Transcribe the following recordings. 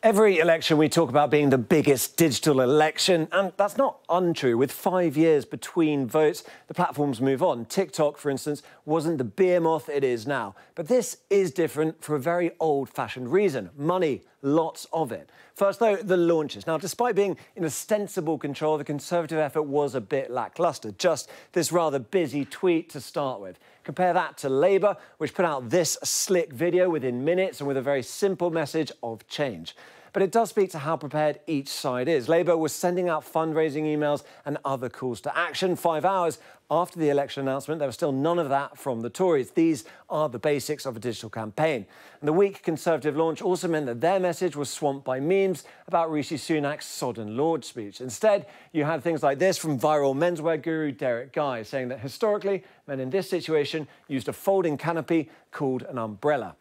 Every election we talk about being the biggest digital election, and that's not untrue. With 5 years between votes, the platforms move on. TikTok, for instance, wasn't the behemoth it is now. But this is different for a very old-fashioned reason. Money, lots of it. First, though, the launches. Now, despite being in ostensible control, the Conservative effort was a bit lacklustre. Just this rather busy tweet to start with. Compare that to Labour, which put out this slick video within minutes and with a very simple message of change. But it does speak to how prepared each side is. Labour was sending out fundraising emails and other calls to action. 5 hours after the election announcement, there was still none of that from the Tories. These are the basics of a digital campaign. And the weak Conservative launch also meant that their message was swamped by memes about Rishi Sunak's sodden Lord speech. Instead, you had things like this from viral menswear guru Derek Guy, saying that historically, men in this situation used a folding canopy called an umbrella.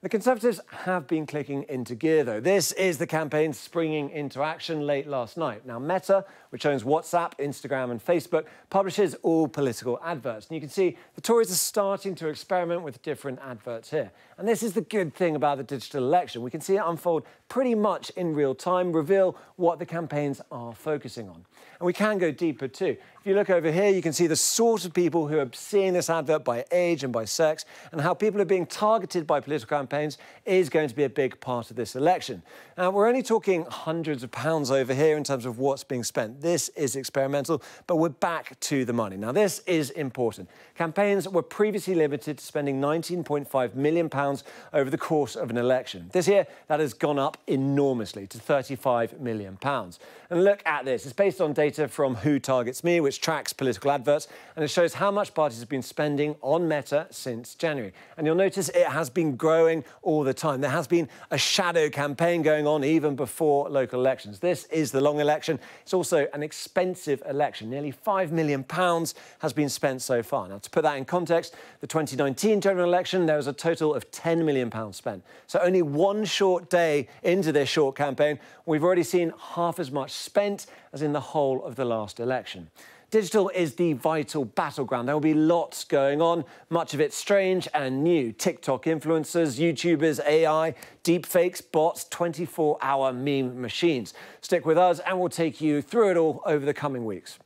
The Conservatives have been clicking into gear, though. This is the campaign springing into action late last night. Now, Meta, which owns WhatsApp, Instagram and Facebook, publishes all political adverts. And you can see the Tories are starting to experiment with different adverts here. And this is the good thing about the digital election. We can see it unfold pretty much in real time, reveal what the campaigns are focusing on. And we can go deeper too. If you look over here, you can see the sort of people who are seeing this advert by age and by sex, and how people are being targeted by political campaigns is going to be a big part of this election. Now, we're only talking hundreds of pounds over here in terms of what's being spent. This is experimental, but we're back to the money. Now, this is important. Campaigns were previously limited to spending £19.5 million over the course of an election. This year, that has gone up enormously to £35 million. And look at this. It's based on data from Who Targets Me, which tracks political adverts, and it shows how much parties have been spending on Meta since January. And you'll notice it has been growing all the time. There has been a shadow campaign going on even before local elections. This is the long election. It's also an expensive election. Nearly £5 million has been spent so far. Now, to put that in context, the 2019 general election, there was a total of £10 million spent. So only one short day into this short campaign, we've already seen half as much spent as in the whole of the last election. Digital is the vital battleground. There will be lots going on, much of it strange and new. TikTok influencers, YouTubers, AI, deepfakes, bots, 24-hour meme machines. Stick with us and we'll take you through it all over the coming weeks.